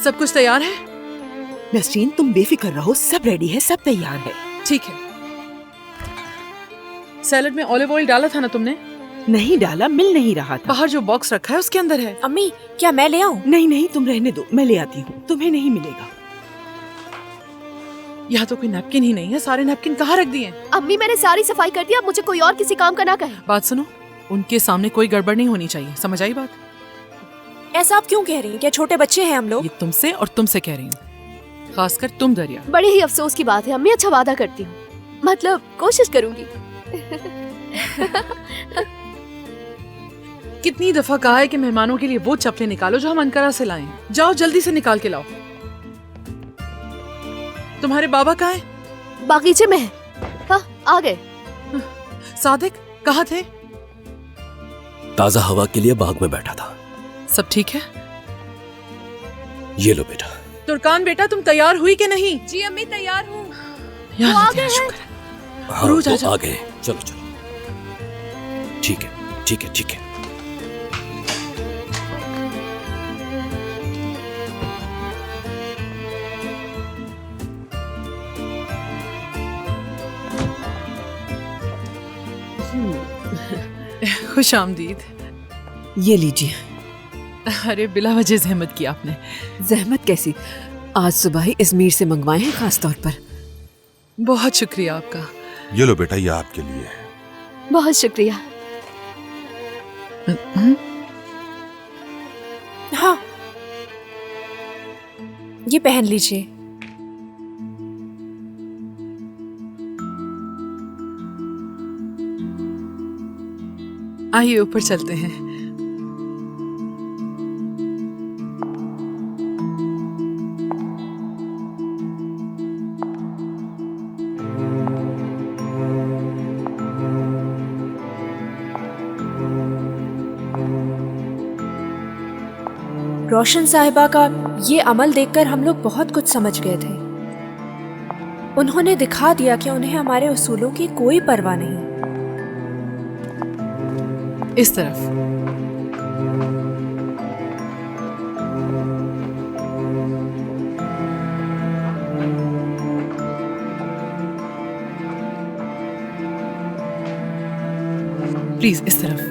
सब कुछ तैयार है? नसरीन, तुम बेफिक्र रहो, सब रेडी है, सब तैयार है। ठीक है। सैलेड में ऑलिव ऑयल डाला था ना तुमने? नहीं डाला, मिल नहीं रहा था। बाहर जो बॉक्स रखा है उसके अंदर है। अम्मी, क्या मैं ले आऊं? नहीं नहीं, तुम रहने दो, मैं ले आती हूँ, तुम्हें नहीं मिलेगा। यहाँ तो कोई नैपकिन ही नहीं है, सारे नैपकिन कहाँ रख दिए? अम्मी, मैंने सारी सफाई कर दी, अब मुझे कोई और किसी काम का ना कहे। बात सुनो, उनके सामने कोई गड़बड़ नहीं होनी चाहिए, समझ आई बात? ऐसा आप क्यों कह रही हैं? क्या छोटे बच्चे हैं हम लोग? ये तुमसे और तुमसे कह रही हूँ, खासकर तुम दरिया। बड़ी ही अफसोस की बात है अम्मी, अच्छा वादा करती हूँ, मतलब कोशिश करूंगी। कितनी दफा कहा है कि मेहमानों के लिए वो चप्पलें निकालो जो हम अनकरा से लाए हैं। जाओ जल्दी से निकाल के लाओ। तुम्हारे बाबा कहाँ हैं? बागीचे में है। हाँ, आ गए। सादिक कहाँ थे? ताजा हवा के लिए बाग में बैठा था। सब ठीक है? ये लो बेटा। तुर्कान बेटा, तुम तैयार हुई कि नहीं? जी अम्मी, तैयार हूँ। यार वो आ तेरा गए शुक्र है। हाँ, रोज आ तो जाओ। आ गए। चलो चलो, ठीक है ठीक है ठीक है। खुश आमदीद। ये लीजिए। अरे बिला वजह जहमत की आपने। जहमत कैसी, आज सुबह ही इजमीर से मंगवाए हैं खास तौर पर। बहुत शुक्रिया आपका। ये लो बेटा, ये आपके लिए है। बहुत शुक्रिया। हाँ, ये पहन लीजिए। आइए ऊपर चलते हैं। रोशन साहिबा का ये अमल देखकर हम लोग बहुत कुछ समझ गए थे। उन्होंने दिखा दिया कि उन्हें हमारे उसूलों की कोई परवाह नहीं। इस तरफ। प्लीज इस तरफ।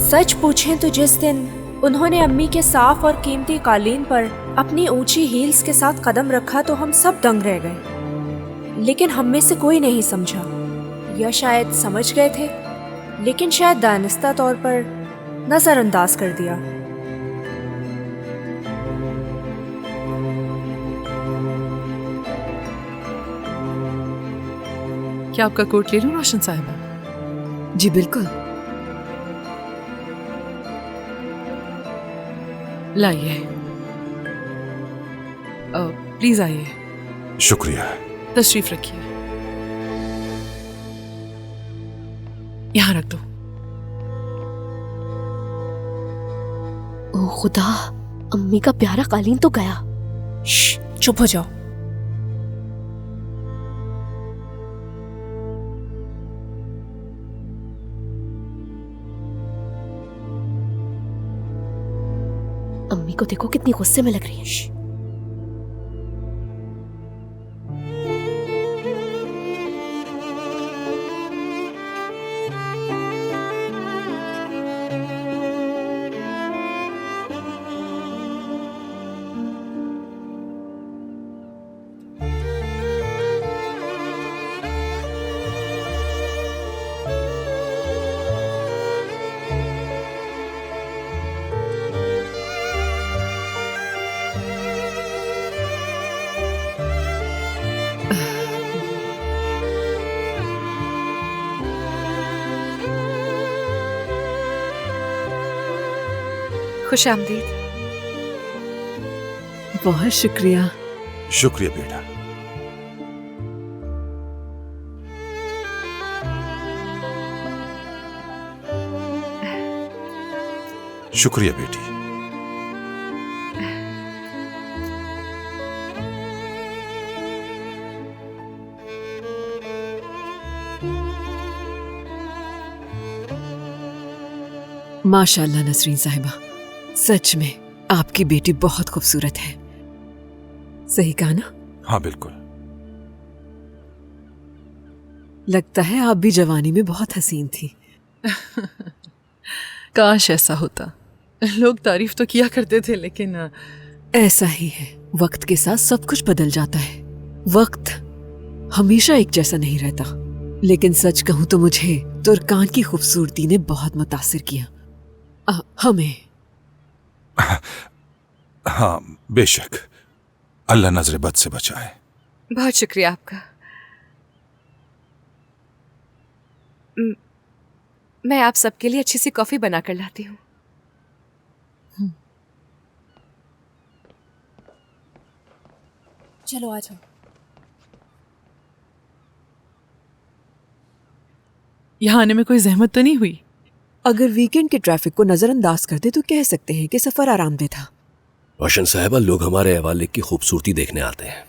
सच पूछें तो जिस दिन उन्होंने अम्मी के साफ और कीमती कालीन पर अपनी ऊंची हील्स के साथ कदम रखा तो हम सब दंग रह गए। लेकिन हम में से कोई नहीं समझा, या शायद समझ गए थे लेकिन शायद दानिस्ता तौर पर नजरअंदाज कर दिया। क्या आपका कोट ले लूं रोशन साहिबा? जी बिल्कुल। लाइए। प्लीज आइए। शुक्रिया। तशरीफ रखिए। यहाँ रख दो। ओ खुदा, अम्मी का प्यारा कालीन तो गया। चुप हो जाओ। अम्मी को देखो कितनी गुस्से में लग रही है। खुश आमदीद। बहुत शुक्रिया। शुक्रिया बेटा। शुक्रिया बेटी। माशाल्लाह नसरीन साहिबा, सच में आपकी बेटी बहुत खूबसूरत है। सही कहा ना? हाँ बिल्कुल। लगता है आप भी जवानी में बहुत हसीन थी। काश ऐसा होता। लोग तारीफ तो किया करते थे, लेकिन ऐसा ही है, वक्त के साथ सब कुछ बदल जाता है। वक्त हमेशा एक जैसा नहीं रहता। लेकिन सच कहूं तो मुझे तुर्कान की खूबसूरती ने बहुत मुतासिर किया। हमें। हाँ बेशक, अल्लाह नजर बद से बचाए। बहुत शुक्रिया आपका। मैं आप सबके लिए अच्छी सी कॉफी बनाकर लाती हूँ। चलो आ जाओ। यहाँ आने में कोई जहमत तो नहीं हुई? अगर वीकेंड के ट्रैफिक को नजरअंदाज कर दे तो कह सकते हैं कि सफर आरामदेह था। रोशन साहबा, लोग हमारे हवाले की खूबसूरती देखने आते हैं।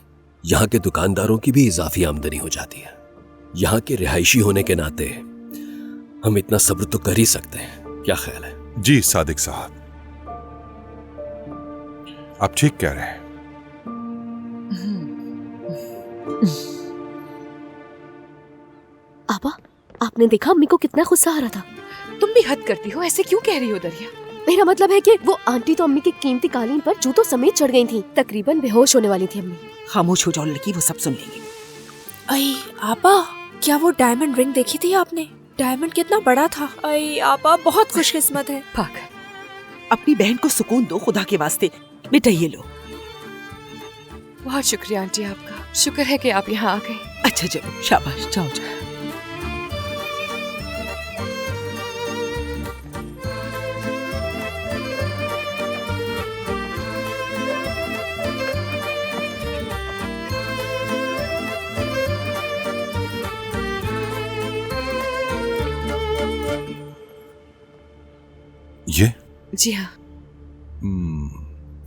यहाँ के दुकानदारों की भी इजाफी आमदनी हो जाती है। यहाँ के रिहायशी होने के नाते हम इतना सब्र तो कर ही सकते हैं। क्या ख्याल है? जी सादिक साहब, आप ठीक कह रहे हैं। आबा, आपने देखा अम्मी को कितना गुस्सा आ रहा था। तुम भी हद करती हो, ऐसे क्यों कह रही हो दरिया? मेरा मतलब है कि वो आंटी तो अम्मी के कीमती कालीन पर जूतों समेत चढ़ गई थी। तकरीबन बेहोश होने वाली थी अम्मी। खामोश हो जाओ लड़की, वो सब सुन लेंगे। अई आपा, क्या वो डायमंड रिंग देखी थी आपने? डायमंड कितना बड़ा था। अई आपा, बहुत खुशकिस्मत है। पागल, अपनी बहन को सुकून दो खुदा के वास्ते। बेटा ये लो। बहुत शुक्रिया आंटी आपका। शुक्र है कि आप यहाँ आ गए। अच्छा चलो, शाबाश, जाओ जाओ। ये? जी हाँ।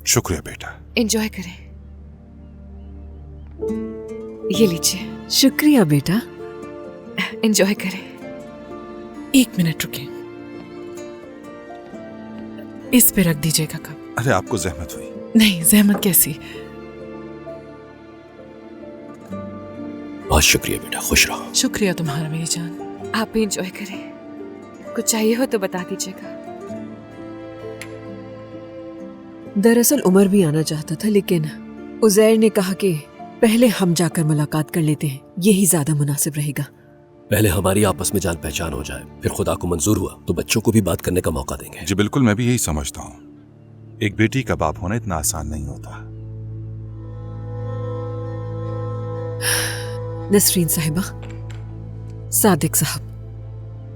शुक्रिया बेटा। एंजॉय करें। ये लीजिए। शुक्रिया बेटा। एंजॉय करें। एक मिनट रुके, इस पे रख दीजिएगा कप। अरे आपको जहमत हुई? नहीं, जहमत कैसी। बहुत शुक्रिया बेटा, खुश रहो। शुक्रिया तुम्हारा मेरी जान। आप भी एंजॉय करें। कुछ चाहिए हो तो बता दीजिएगा। दरअसल उमर भी आना चाहता था, लेकिन उजैर ने कहा कि पहले हम जाकर मुलाकात कर लेते हैं, यही ज्यादा मुनासिब रहेगा। पहले हमारी आपस में जान पहचान हो जाए, फिर खुदा को मंजूर हुआ तो बच्चों को भी बात करने का मौका देंगे। जी बिल्कुल, मैं भी यही समझता हूँ। एक बेटी का बाप होना इतना आसान नहीं होता। नसरीन साहिबा, सादिक साहब,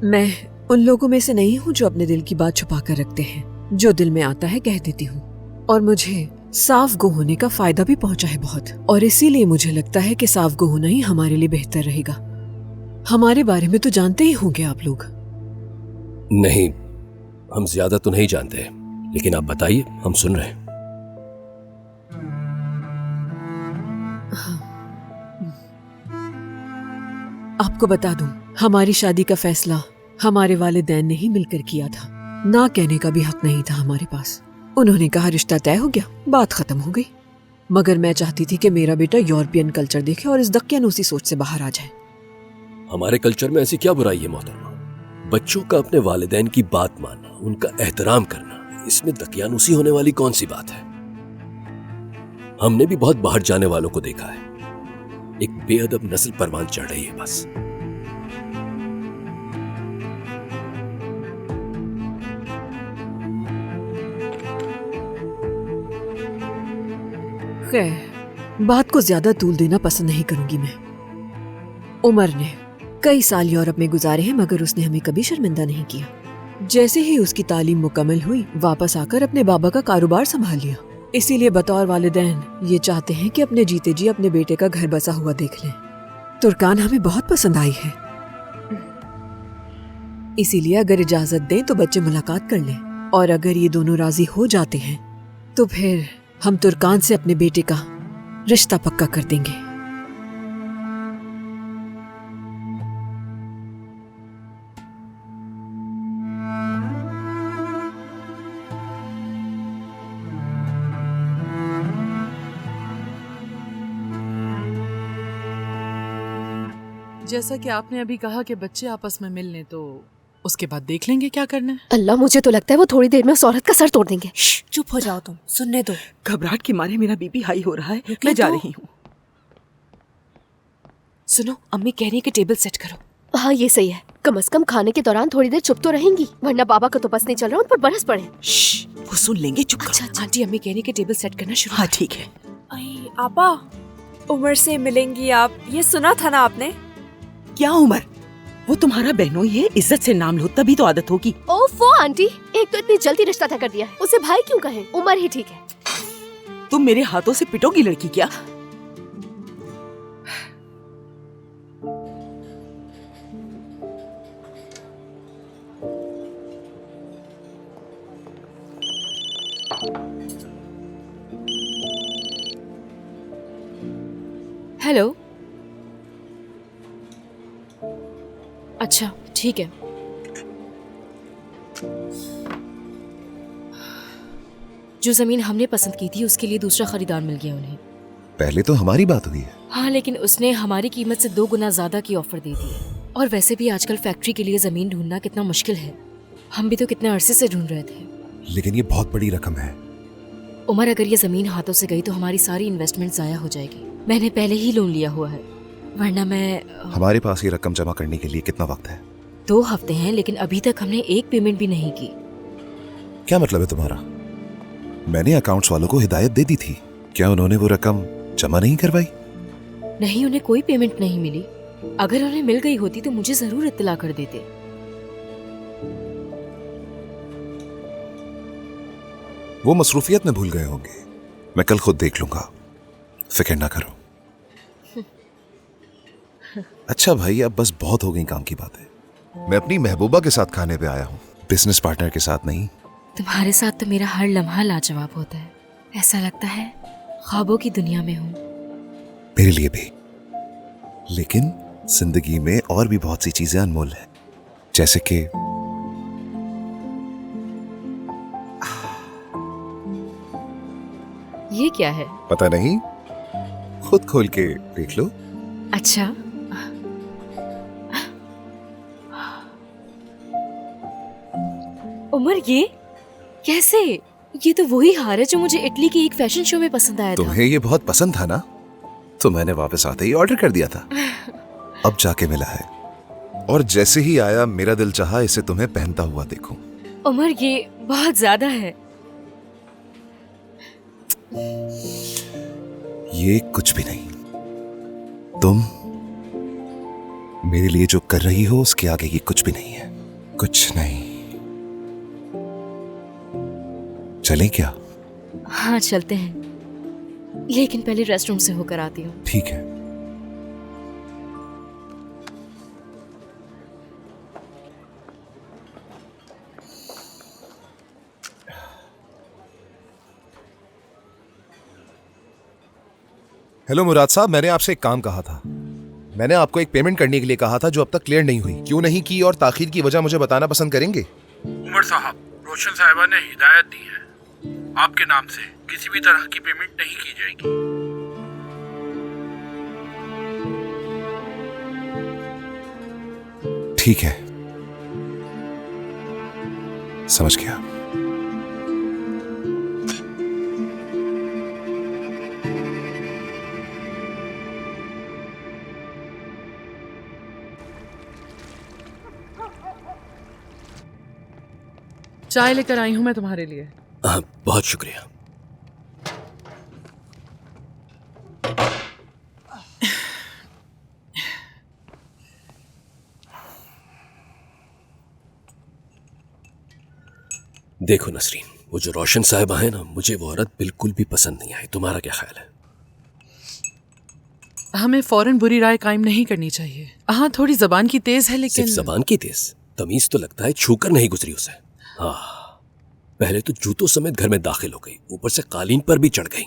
मैं उन लोगों में से नहीं हूँ जो अपने दिल की बात छुपा कर रखते हैं। जो दिल में आता है कह देती हूँ, और मुझे साफ गो होने का फायदा भी पहुंचा है बहुत। और इसीलिए मुझे लगता है कि साफ गो होना ही हमारे लिए बेहतर रहेगा। हमारे बारे में तो जानते ही होंगे आप लोग। नहीं, हम ज्यादा तो नहीं जानते, लेकिन आप बताइए, हम सुन रहे हैं। आपको बता दूं, हमारी शादी का फैसला हमारे वालिदैन ने ही मिलकर किया था। ना कहने का भी हक नहीं था हमारे पास। उन्होंने कहा रिश्ता तय हो गया, बात खत्म हो गई। मगर मैं चाहती थी कि मेरा बेटा यूरोपियन कल्चर देखे और इस दकियानूसी सोच से बाहर आ जाए। हमारे कल्चर में ऐसी क्या बुराई है मोहतरमा? बच्चों का अपने वालिदैन की बात मानना, उनका एहतराम करना, इसमें दकियानूसी होने वाली कौन सी बात है? हमने भी बहुत बाहर जाने वालों को देखा है। एक बेअदब नस्ल परवान चढ़ रही है बस। खैर, बात को ज्यादा तूल देना पसंद नहीं करूंगी मैं। उमर ने कई साल यूरोप में गुजारे हैं, मगर उसने हमें कभी शर्मिंदा नहीं किया। जैसे ही उसकी तालीम मुकम्मल हुई, वापस आकर अपने बाबा का कारोबार संभाल लिया। इसीलिए बतौर वालिदैन ये चाहते हैं कि अपने जीते जी अपने बेटे का घर बसा हुआ देख लें। तुर्कान हमें बहुत पसंद आई है, इसीलिए अगर इजाजत दें तो बच्चे मुलाकात कर लें। और अगर ये दोनों राजी हो जाते हैं तो फिर हम तुर्कान से अपने बेटे का रिश्ता पक्का कर देंगे। जैसा कि आपने अभी कहा कि बच्चे आपस में मिल लें, तो उसके बाद देख लेंगे क्या करना है। अल्लाह, मुझे तो लगता है वो थोड़ी देर में उस औरत का सर तोड़ देंगे। चुप हो जाओ तुम, सुनने दो। घबराहट के मारे मेरा बीपी हाई हो रहा है। मैं जा रही हूँ। सुनो, अम्मी कह रही है कि टेबल सेट करो। हाँ, ये सही है। कम से कम खाने के दौरान थोड़ी देर चुप तो रहेंगी, वरना बाबा का तो बस नहीं चल रहा, उन पर बरस पड़े। वो सुन लेंगे, चुप करो। अच्छा, आंटी अम्मी कह रही है कि टेबल सेट करना शुरू। हाँ ठीक है। आपा, उमर से मिलेंगी आप, ये सुना था ना आपने? क्या उमर? वो तुम्हारा बहनोई है, इज्जत से नाम लो तभी तो आदत होगी। ओफो आंटी, एक तो इतनी जल्दी रिश्ता तय कर दिया है, उसे भाई क्यों कहें? उमर ही ठीक है। तुम मेरे हाथों से पिटोगी लड़की क्या? हेलो। अच्छा ठीक है। जो जमीन हमने पसंद की थी उसके लिए दूसरा खरीदार मिल गया उन्हें। पहले तो हमारी बात हुई है। हाँ, लेकिन उसने हमारी कीमत से 2 गुना ज्यादा की ऑफर दे दी है। और वैसे भी आजकल फैक्ट्री के लिए जमीन ढूंढना कितना मुश्किल है। हम भी तो कितने अरसे से ढूंढ रहे थे। लेकिन ये बहुत बड़ी रकम है। उमर, अगर ये जमीन हाथों से गई तो हमारी सारी इन्वेस्टमेंट जाया हो जाएगी। मैंने पहले ही लोन लिया हुआ है, वरना मैं। हमारे पास ये रकम जमा करने के लिए कितना वक्त है? 2 हफ्ते हैं, लेकिन अभी तक हमने एक पेमेंट भी नहीं की। क्या मतलब है तुम्हारा? मैंने अकाउंट्स वालों को हिदायत दे दी थी, क्या उन्होंने वो रकम जमा नहीं करवाई? नहीं, उन्हें कोई पेमेंट नहीं मिली। अगर उन्हें मिल गई होती तो मुझे जरूर इत्तला कर देते। वो मसरूफियत में भूल गए होंगे। मैं कल खुद देख लूंगा, फिक्र ना करो। अच्छा भाई, अब बस बहुत हो गई काम की बातें। मैं अपनी महबूबा के साथ खाने पे आया हूँ, बिजनेस पार्टनर के साथ नहीं। तुम्हारे साथ तो मेरा हर लम्हा लाजवाब होता है। ऐसा लगता है ख्वाबों की दुनिया में हूँ। मेरे लिए भी। लेकिन जिंदगी में और भी बहुत सी चीजें अनमोल हैं, जैसे कि ये क्या है? पता नहीं, खुद खोल के देख लो। अच्छा, उमर ये कैसे? ये तो वही हार है जो मुझे इटली की एक फैशन शो में पसंद आया था। तुम्हें ये बहुत पसंद था ना, तो मैंने वापस आते ही ऑर्डर कर दिया था। अब जाके मिला है, और जैसे ही आया मेरा दिल चाहा इसे तुम्हें पहनता हुआ देखूं। उमर, ये बहुत ज्यादा है। ये कुछ भी नहीं। तुम मेरे लिए जो कर रही हो उसके आगे ये कुछ भी नहीं है। कुछ नहीं। चलें क्या? हाँ चलते हैं, लेकिन पहले रेस्टरूम से होकर आती हूँ। ठीक है। हेलो मुराद साहब, मैंने आपसे एक काम कहा था। मैंने आपको एक पेमेंट करने के लिए कहा था जो अब तक क्लियर नहीं हुई। क्यों नहीं की और ताखीर की वजह मुझे बताना पसंद करेंगे? उमर साहब, रोशन साहिबा ने हिदायत दी है, आपके नाम से किसी भी तरह की पेमेंट नहीं की जाएगी। ठीक है, समझ गया। चाय लेकर आई हूँ मैं तुम्हारे लिए। बहुत शुक्रिया। देखो नसरीन, वो जो रोशन साहिबा है ना, मुझे वो औरत बिल्कुल भी पसंद नहीं आई। तुम्हारा क्या ख्याल है? हमें फौरन बुरी राय कायम नहीं करनी चाहिए। हाँ, थोड़ी जबान की तेज है, लेकिन सिर्फ जबान की तेज? तमीज तो लगता है छूकर नहीं गुजरी उसे। हाँ, पहले तो जूतों समेत घर में दाखिल हो गई, ऊपर से कालीन पर भी चढ़ गई।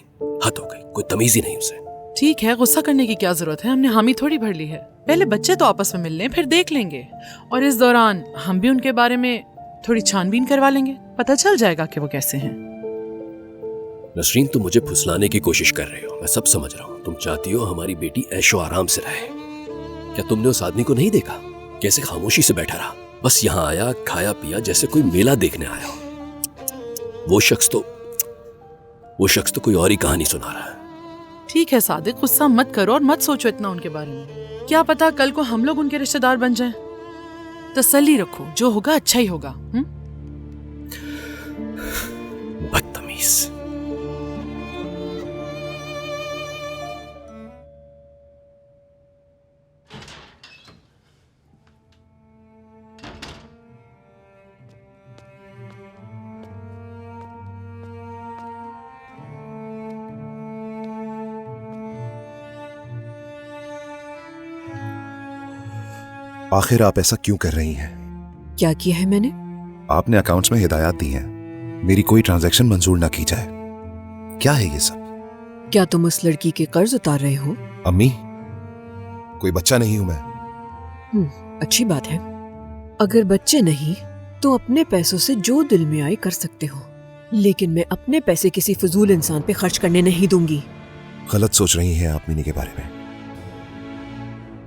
हद हो गई, कोई तमीज ही नहीं उसे। ठीक है, गुस्सा करने की क्या जरूरत है, हमने हामी थोड़ी भर ली है। पहले बच्चे तो आपस में मिल लें, फिर देख लेंगे। और इस दौरान हम भी उनके बारे में थोड़ी छानबीन करवा लेंगे, पता चल जाएगा कि वो कैसे हैं। नसरीन, तुम मुझे फुसलाने की कोशिश कर रहे हो, मैं सब समझ रहा हूँ। तुम चाहती हो हमारी बेटी ऐशो आराम से रहे। क्या तुमने उस आदमी को नहीं देखा कैसे खामोशी से बैठा रहा? बस यहाँ आया, खाया पिया, जैसे कोई मेला देखने आया हो। वो शख्स तो कोई और ही कहानी सुना रहा है। ठीक है सादिक, गुस्सा मत करो और मत सोचो इतना उनके बारे में। क्या पता कल को हम लोग उनके रिश्तेदार बन जाएं। तसल्ली रखो, जो होगा अच्छा ही होगा। बदतमीज। आखिर आप ऐसा क्यों कर रही हैं? क्या किया है मैंने? आपने अकाउंट्स में हिदायत दी हैं, मेरी कोई ट्रांजैक्शन मंजूर ना की जाए। क्या है ये सब? क्या तुम उस लड़की के कर्ज उतार रहे हो? अम्मी, कोई बच्चा नहीं हूं मैं। अच्छी बात है। अगर बच्चे नहीं तो अपने पैसों से जो दिल में आए कर सकते हो, लेकिन मैं अपने पैसे किसी फजूल इंसान पे खर्च करने नहीं दूंगी। गलत सोच रही हैं आप मिनी के बारे में।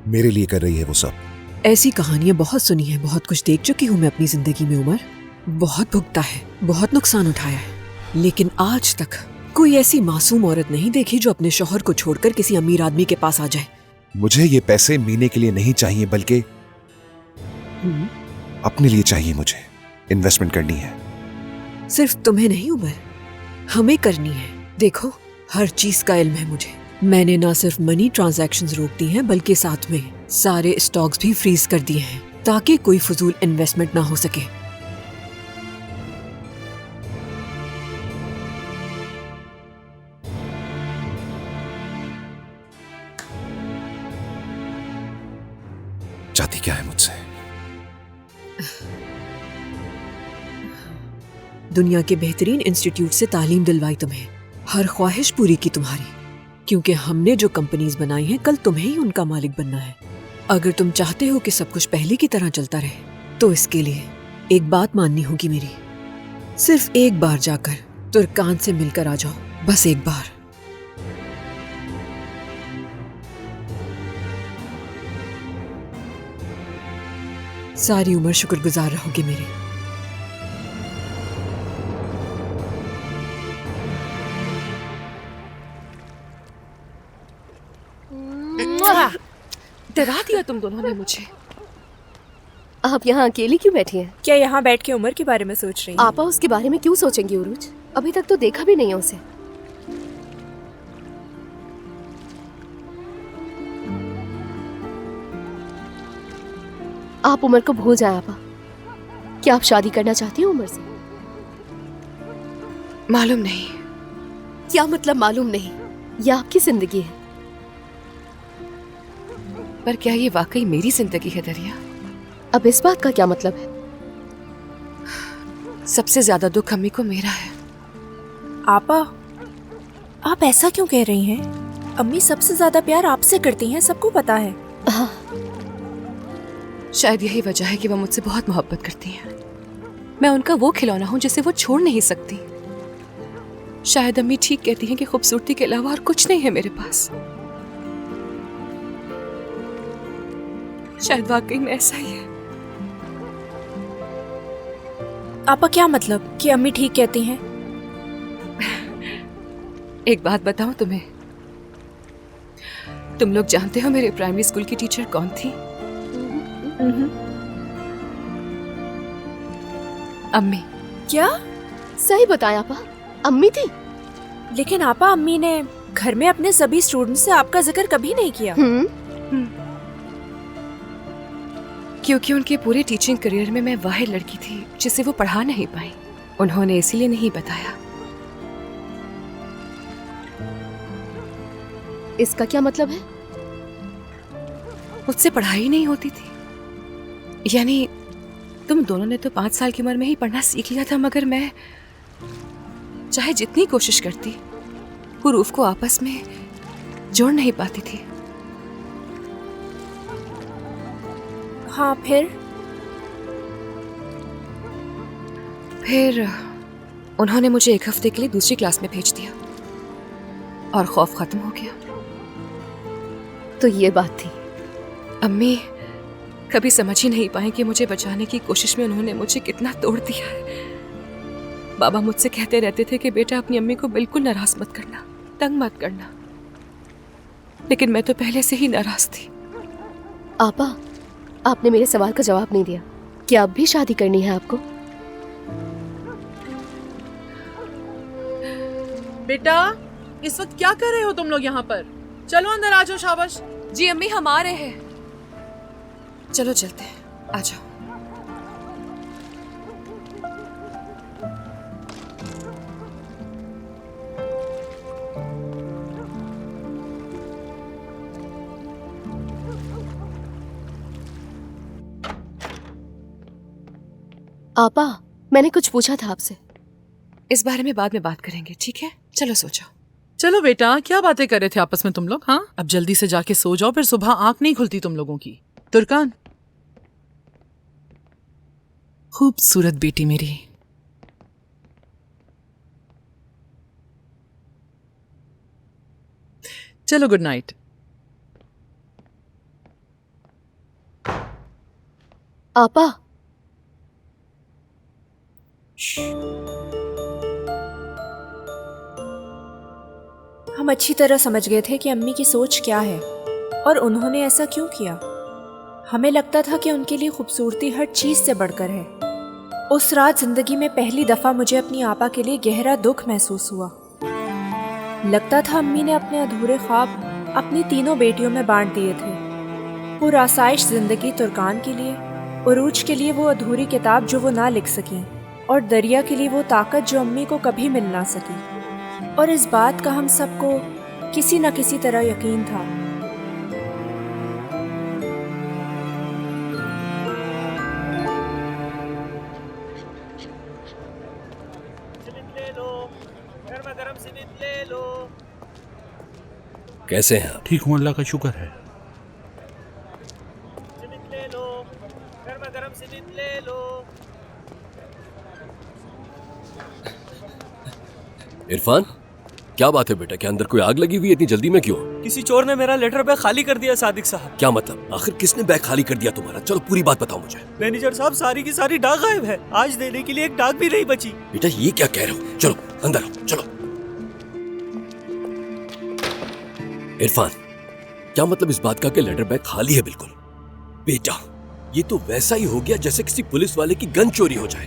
मेरे लिए कर रही है वो सब। ऐसी कहानियां बहुत सुनी है, बहुत कुछ देख चुकी हूँ मैं अपनी जिंदगी में उमर। बहुत भुगता है, बहुत नुकसान उठाया है, लेकिन आज तक कोई ऐसी मासूम औरत नहीं देखी जो अपने शौहर को छोड़कर किसी अमीर आदमी के पास आ जाए। मुझे ये पैसे मीने के लिए नहीं चाहिए, बल्कि अपने लिए चाहिए। मुझे इन्वेस्टमेंट करनी है। सिर्फ तुम्हें नहीं उमर, हमें करनी है। देखो, हर चीज का इल्म है मुझे। मैंने ना सिर्फ मनी ट्रांजैक्शंस रोक दी हैं, बल्कि साथ में सारे स्टॉक्स भी फ्रीज कर दिए हैं, ताकि कोई फजूल इन्वेस्टमेंट ना हो सके। चाहती क्या है मुझसे? दुनिया के बेहतरीन इंस्टीट्यूट से तालीम दिलवाई तुम्हें, हर ख्वाहिश पूरी की तुम्हारी, क्योंकि हमने जो कंपनीज बनाई हैं कल तुम्हें ही उनका मालिक बनना है। अगर तुम चाहते हो कि सब कुछ पहले की तरह चलता रहे, तो इसके लिए एक बात माननी होगी मेरी। सिर्फ एक बार जाकर तुर्कान से मिलकर आ जाओ, बस एक बार। सारी उम्र शुक्रगुजार रहोगे मेरे। डरा दिया तुम दोनों ने मुझे। आप यहाँ अकेली क्यों बैठी हैं? क्या यहाँ बैठ के उमर के बारे में सोच रही हैं? आपा उसके बारे में क्यों सोचेंगी उरूज? अभी तक तो देखा भी नहीं है उसे। आप उमर को भूल जाए आपा। क्या आप शादी करना चाहती हो उमर से? मालूम नहीं। क्या मतलब मालूम नहीं? यह आपकी जिंदगी है। पर क्या ये वाकई मेरी जिंदगी है दरिया? अब इस बात का क्या मतलब है? सबसे ज्यादा दुख अम्मी को मेरा है। आपा, आप ऐसा क्यों कह रही हैं? अम्मी सबसे ज्यादा प्यार आपसे करती हैं, सबको पता है। शायद यही वजह है कि वो मुझसे बहुत मोहब्बत करती हैं। मैं उनका वो खिलौना हूँ जिसे वो छोड़ नहीं सकती। शायद अम्मी ठीक कहती हैं कि खूबसूरती के अलावा और कुछ नहीं है मेरे पास। शायद वाकई में ऐसा ही है। आपा, क्या मतलब कि अम्मी ठीक कहती हैं? एक बात बताऊं तुम्हें, तुम लोग जानते हो मेरे प्राइमरी स्कूल की टीचर कौन थी? अम्मी। क्या? सही बताया आपा, अम्मी थी। लेकिन आपा, अम्मी ने घर में अपने सभी स्टूडेंट्स से आपका जिक्र कभी नहीं किया। क्योंकि उनके पूरे टीचिंग करियर में मैं वाहिद लड़की थी जिसे वो पढ़ा नहीं पाई। उन्होंने इसीलिए नहीं बताया। इसका क्या मतलब है? मुझसे पढ़ाई नहीं होती थी। यानी तुम दोनों ने तो 5 साल की उम्र में ही पढ़ना सीख लिया था, मगर मैं चाहे जितनी कोशिश करती, हुरूफ को आपस में जोड़ नहीं पाती थी। हाँ, फिर उन्होंने मुझे 1 हफ्ते के लिए दूसरी क्लास में भेज दिया और खौफ खत्म हो गया। तो ये बात थी। अम्मी कभी समझ ही नहीं पाए कि मुझे बचाने की कोशिश में उन्होंने मुझे कितना तोड़ दिया है। बाबा मुझसे कहते रहते थे कि बेटा अपनी अम्मी को बिल्कुल नाराज मत करना, तंग मत करना, लेकिन मैं तो पहले से ही नाराज थी। आपा, आपने मेरे सवाल का जवाब नहीं दिया। क्या अब भी शादी करनी है आपको? बेटा, इस वक्त क्या कर रहे हो तुम लोग यहाँ पर? चलो अंदर आ जाओ। शाबाश। जी अम्मी, हम आ रहे हैं। चलो चलते हैं, आ जाओ। आपा, मैंने कुछ पूछा था आपसे। इस बारे में बाद में बात करेंगे, ठीक है? चलो सो जाओ। चलो बेटा, क्या बातें कर रहे थे आपस में तुम लोग? हाँ, अब जल्दी से जाके सो जाओ, फिर सुबह आंख नहीं खुलती तुम लोगों की। तुर्कान, खूबसूरत बेटी मेरी। चलो, गुड नाइट। आपा, हम अच्छी तरह समझ गए थे कि अम्मी की सोच क्या है और उन्होंने ऐसा क्यों किया। हमें लगता था कि उनके लिए खूबसूरती हर चीज से बढ़कर है। उस रात जिंदगी में पहली दफा मुझे अपनी आपा के लिए गहरा दुख महसूस हुआ। लगता था अम्मी ने अपने अधूरे ख्वाब अपनी तीनों बेटियों में बांट दिए थे। पुरआसाइश जिंदगी तुर्कान के लिए, उरूज के लिए वो अधूरी किताब जो वो ना लिख सकी, और दरिया के लिए वो ताकत जो अम्मी को कभी मिल ना सकी। और इस बात का हम सबको किसी न किसी तरह यकीन था। कैसे हैं आप? ठीक हूँ, अल्लाह का शुक्र है। इरफान, क्या बात है बेटा? क्या अंदर कोई आग लगी हुई है? इतनी जल्दी में क्यों? किसी चोर ने मेरा लेटर बैग खाली कर दिया सादिक साहब। क्या मतलब? आखिर किसने बैग खाली कर दिया तुम्हारा? चलो पूरी बात बताओ मुझे। मैनेजर साहब, सारी की सारी डाक गायब है। आज देने के लिए एक डाक भी नहीं बची। बेटा ये क्या कह रहे हो? चलो अंदर आओ, चलो। इरफान, क्या मतलब इस बात का कि लेटर बैग खाली है? बिल्कुल बेटा, ये तो वैसा ही हो गया जैसे किसी पुलिस वाले की गन चोरी हो जाए।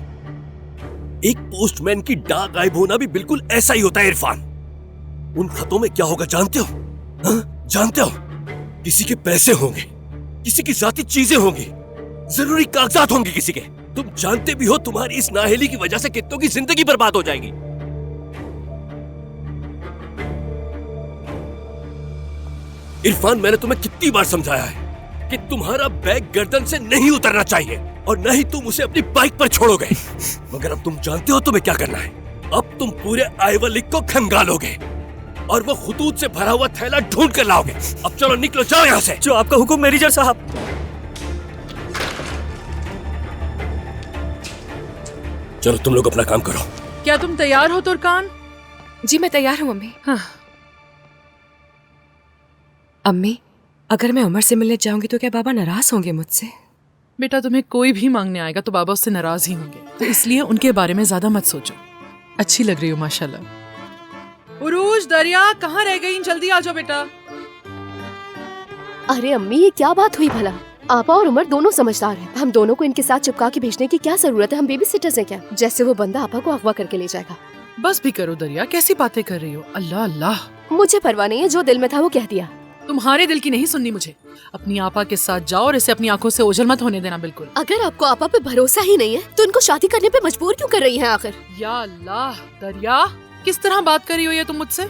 एक पोस्टमैन की डाक गायब होना भी बिल्कुल ऐसा ही होता है इरफान। उन खतों में क्या होगा जानते हो? हाँ? जानते हो? किसी के पैसे होंगे, किसी की जाती चीजें होंगी, जरूरी कागजात होंगे किसी के। तुम जानते भी हो तुम्हारी इस नाअहली की वजह से कितनों की जिंदगी बर्बाद हो जाएगी। इरफान, मैंने तुम्हें कितनी बार समझाया है कि तुम्हारा बैग गर्दन से नहीं उतरना चाहिए और न ही तुम उसे अपनी बाइक पर छोड़ोगे। मगर अब तुम जानते हो तुम्हें क्या करना है। अब तुम पूरे आइवलिक को खंगालोगे और वो खुतूत से भरा हुआ थैला ढूंढ कर लाओगे। अब चलो निकलो, जाओ यहाँ से। जो आपका हुक्म मैनेजर साहब। चलो तुम लोग अपना काम करो। क्या तुम तैयार हो तुर्कान? जी मैं तैयार हूँ अम्मी। हाँ। अम्मी, अगर मैं उमर से मिलने जाऊंगी तो क्या बाबा नाराज होंगे मुझसे? बेटा, तुम्हें कोई भी मांगने आएगा तो बाबा उससे नाराज ही होंगे, तो इसलिए उनके बारे में ज्यादा मत सोचो। अच्छी लग रही हो माशाल्लाह। उरूज, दरिया, कहाँ रह गई? जल्दी आ जाओ बेटा। अरे अम्मी, ये क्या बात हुई भला? आपा और उमर दोनों समझदार हैं। हम दोनों को इनके साथ चिपका के भेजने की क्या जरूरत है? हम बेबी सिटर्स हैं क्या? जैसे वो बंदा आपा को अगवा करके ले जाएगा। बस भी करो दरिया, कैसी बातें कर रही हो? अल्लाह अल्लाह। मुझे परवाह नहीं है, जो दिल में था वो कह दिया। तुम्हारे दिल की नहीं सुननी मुझे। अपनी आपा के साथ जाओ और इसे अपनी आंखों से ओझल मत होने देना बिल्कुल। अगर आपको आपा पे भरोसा ही नहीं है तो इनको शादी करने पे मजबूर क्यों कर रही हैं आखिर? या अल्लाह, दरिया किस तरह बात कर रही हो ये तुम मुझसे?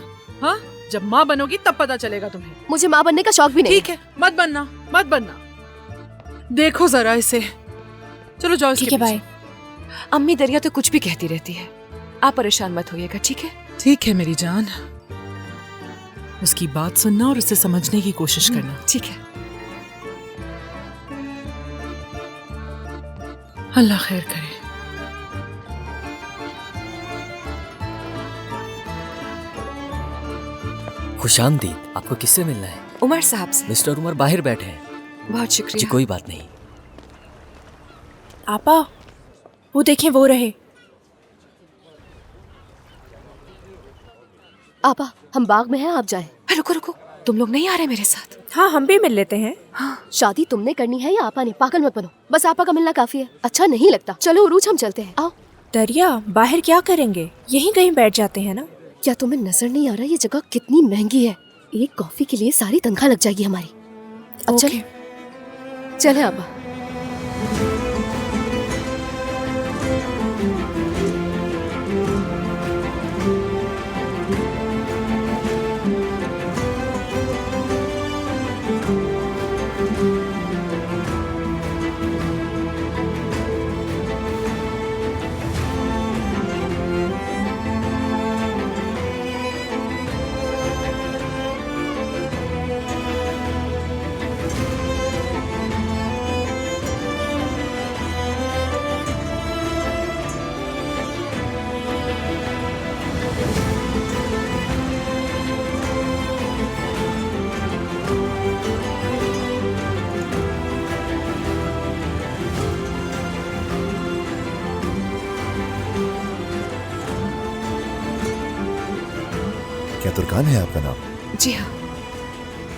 हाँ, जब माँ बनोगी तब पता चलेगा तुम्हें। मुझे माँ बनने का शौक भी नहीं। ठीक है, मत बनना, मत बनना। देखो जरा इसे। चलो जाओ। ठीक है बाय। अम्मी, दरिया तो कुछ भी कहती रहती है। आप परेशान मत होइएगा, ठीक है? ठीक है मेरी जान, उसकी बात सुनना और उसे समझने की कोशिश करना। ठीक है। अल्लाह खैर करे। खुशामदीद। आपको किससे मिलना है? उमर साहब से। मिस्टर उमर बाहर बैठे हैं। बहुत जी शुक्रिया। कोई बात नहीं। आपा, वो देखें, वो रहे। आपा, हम बाग में हैं, आप जाएं। रुको रुको, तुम लोग नहीं आ रहे मेरे साथ? हाँ, हम भी मिल लेते हैं। हाँ, शादी तुमने करनी है या आपा ने? पागल मत बनो, बस आपा का मिलना काफी है। अच्छा नहीं लगता, चलो उरूज हम चलते हैं। आओ। दरिया, बाहर क्या करेंगे? यहीं कहीं बैठ जाते हैं ना। क्या तुम्हें नजर नहीं आ रहा ये जगह कितनी महंगी है? एक कॉफी के लिए सारी तनख्वाह लग जाएगी हमारी। अब चले चले आपा। क्या तुर्कान है आपका नाम? जी हाँ।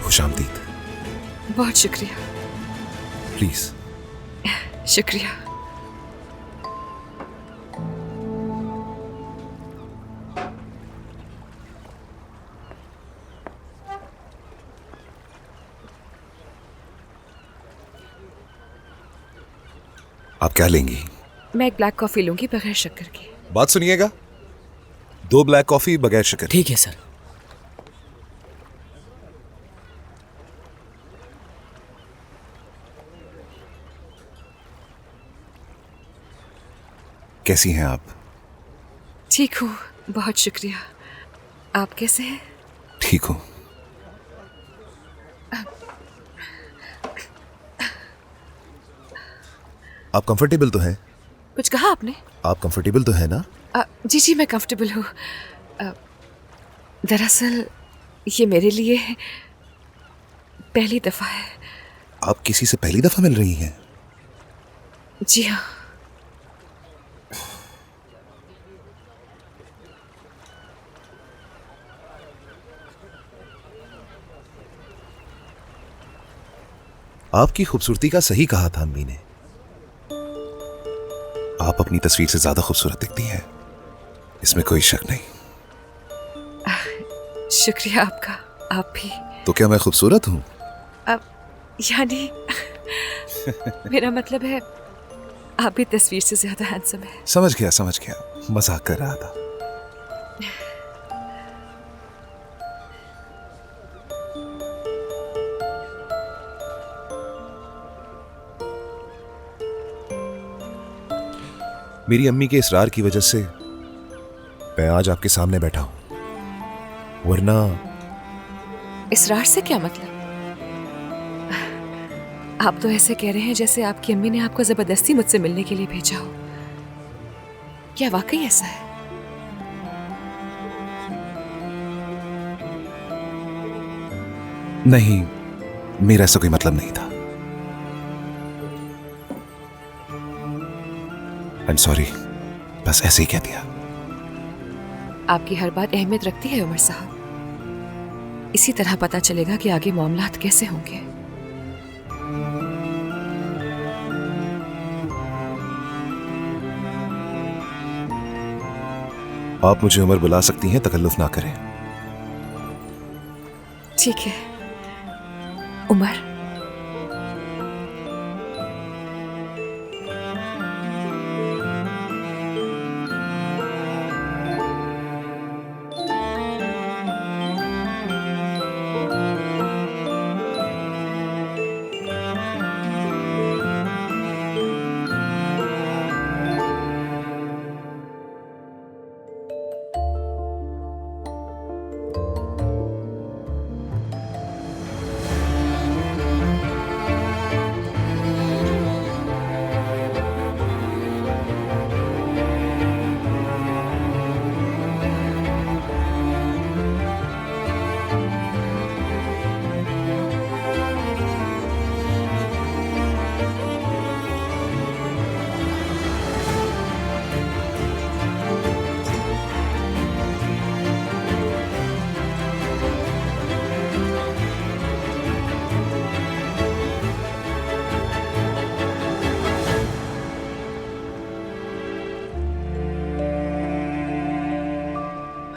खुशामदीद। बहुत शुक्रिया। प्लीज। शुक्रिया। आप क्या लेंगी? मैं एक ब्लैक कॉफी लूंगी बगैर शक्कर की। बात सुनिएगा, 2 ब्लैक कॉफी बगैर शक्कर। ठीक है सर। कैसी हैं आप? ठीक हूँ, बहुत शुक्रिया। आप कैसे हैं? ठीक हूँ। आप कंफर्टेबल तो हैं? कुछ कहा आपने? आप कंफर्टेबल तो है ना? जी जी, मैं कंफर्टेबल हूँ। दरअसल ये मेरे लिए पहली दफा है। आप किसी से पहली दफा मिल रही हैं? जी हाँ। आपकी खूबसूरती का सही कहा था अम्मी ने। आप अपनी तस्वीर से ज्यादा खूबसूरत दिखती हैं, इसमें कोई शक नहीं। शुक्रिया आपका। आप भी। तो क्या मैं खूबसूरत हूँ? यानी मेरा मतलब है आप भी तस्वीर से ज्यादा हैंडसम है। समझ गया, मजाक कर रहा था। मेरी अम्मी के इसरार की वजह से मैं आज आपके सामने बैठा हूं, वरना। इसरार से क्या मतलब? आप तो ऐसे कह रहे हैं जैसे आपकी अम्मी ने आपको जबरदस्ती मुझसे मिलने के लिए भेजा हो। क्या वाकई ऐसा है? नहीं, मेरा ऐसा कोई मतलब नहीं था। I'm sorry, बस ऐसे ही कह दिया। आपकी हर बात अहमियत रखती है उमर साहब। इसी तरह पता चलेगा कि आगे मामलात कैसे होंगे। आप मुझे उमर बुला सकती हैं, तकल्लुफ ना करें। ठीक है उमर।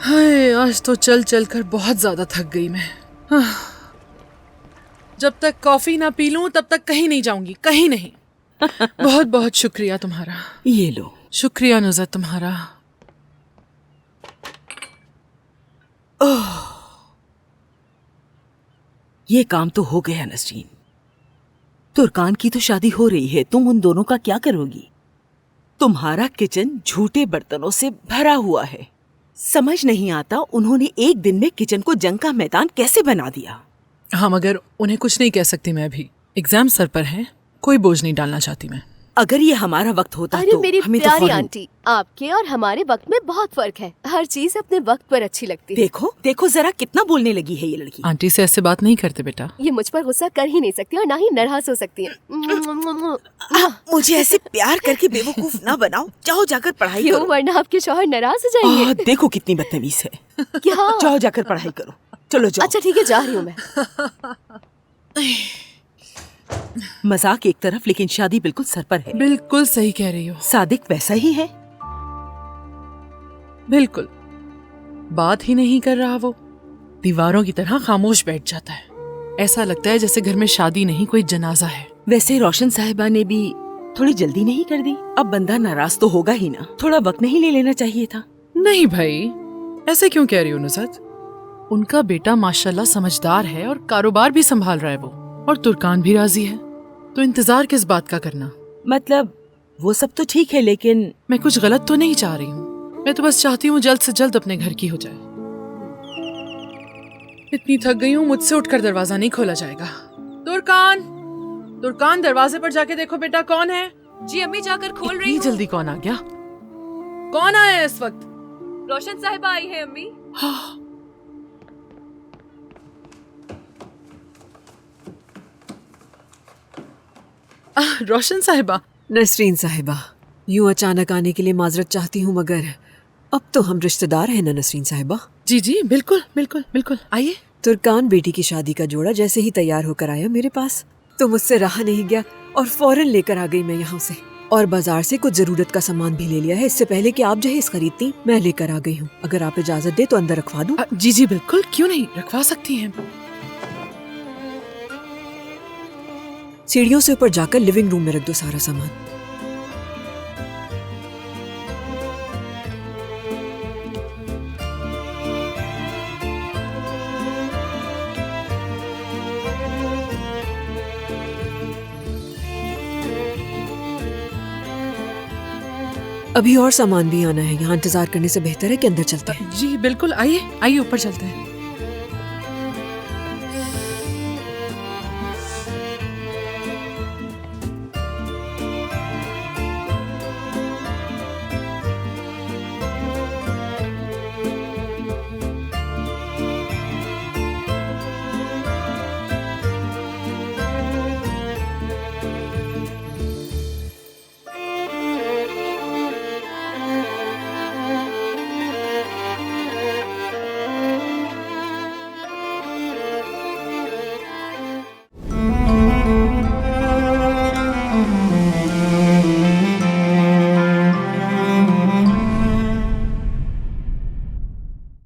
हाय, आज तो चल चल कर बहुत ज्यादा थक गई मैं। जब तक कॉफी ना पी लूं तब तक कहीं नहीं जाऊंगी, कहीं नहीं। बहुत बहुत शुक्रिया तुम्हारा। ये लो। शुक्रिया नुज़त तुम्हारा। ओह, ये काम तो हो गया नसरीन। तुर्कान की तो शादी हो रही है, तुम उन दोनों का क्या करोगी? तुम्हारा किचन झूठे बर्तनों से भरा हुआ है। समझ नहीं आता उन्होंने एक दिन में किचन को जंग का मैदान कैसे बना दिया। हाँ, मगर उन्हें कुछ नहीं कह सकती मैं अभी। एग्जाम सर पर है, कोई बोझ नहीं डालना चाहती मैं। अगर ये हमारा वक्त होता अरे तो मेरी हमें प्यारी तो आंटी, आपके और हमारे वक्त में बहुत फर्क है। हर चीज अपने वक्त पर अच्छी लगती है। देखो देखो जरा कितना बोलने लगी है ये लड़की। आंटी से ऐसे बात नहीं करते बेटा। ये मुझ पर गुस्सा कर ही नहीं सकती और ना ही नाराज हो सकती है। मुझे ऐसे प्यार करके बेवकूफ ना बनाओ। जाओ जाकर पढ़ाई क्यों, करो। वरना आपके शौहर नाराज हो जाएंगे। देखो कितनी बदतमीज है। क्या? जाओ जाकर पढ़ाई करो। चलो जाओ। अच्छा ठीक है, जा रही हूँ मैं। मजाक एक तरफ, लेकिन शादी बिल्कुल सर पर है। बिल्कुल सही कह रही हो। सादिक वैसा ही है। बिल्कुल, बात ही नहीं कर रहा वो। दीवारों की तरह खामोश बैठ जाता है। ऐसा लगता है जैसे घर में शादी नहीं कोई जनाजा है। वैसे रोशन साहिबा ने भी थोड़ी जल्दी नहीं कर दी? अब बंदा नाराज तो होगा ही ना, थोड़ा वक्त नहीं ले लेना चाहिए था? नहीं भाई, ऐसे क्यों कह रही हो नुज़त? उनका बेटा माशाल्लाह समझदार है और कारोबार भी संभाल रहा है वो, और तुर्कान भी राजी है, तो इंतजार किस बात का करना? मतलब वो सब तो ठीक है, लेकिन मैं कुछ गलत तो नहीं चाह रही हूँ। मैं तो बस चाहती हूँ जल्द से जल्द अपने घर की हो जाए। इतनी थक गई हूँ, मुझसे उठकर दरवाजा नहीं खोला जाएगा। तुर्कान, तुर्कान, दरवाजे पर जाके देखो बेटा, कौन है? जी अम्मी, जाकर खोल रही इतनी हूँ। जल्दी कौन आ गया? कौन आया है इस वक्त? रोशन साहिबा आई है अम्मी। रोशन साहिबा। नसरीन साहिबा, यूं अचानक आने के लिए माजरत चाहती हूँ, मगर अब तो हम रिश्तेदार हैं ना नसरीन साहिबा। जी जी बिल्कुल बिल्कुल बिल्कुल, आइए। तुर्कान बेटी की शादी का जोड़ा जैसे ही तैयार होकर आया मेरे पास, तो मुझसे रहा नहीं गया और फौरन लेकर आ गई मैं यहाँ से। और बाजार से कुछ जरूरत का सामान भी ले लिया है। इससे पहले कि आप जहेज खरीदती, मैं लेकर आ गई हूँ। अगर आप इजाजत दे तो अंदर रखवा दूँ? जी जी बिल्कुल, क्यों नहीं, रखवा सकती हैं। सीढ़ियों से ऊपर जाकर लिविंग रूम में रख दो सारा सामान। अभी और सामान भी आना है। यहाँ इंतजार करने से बेहतर है कि अंदर चलते हैं। जी बिल्कुल, आइए आइए ऊपर चलते हैं।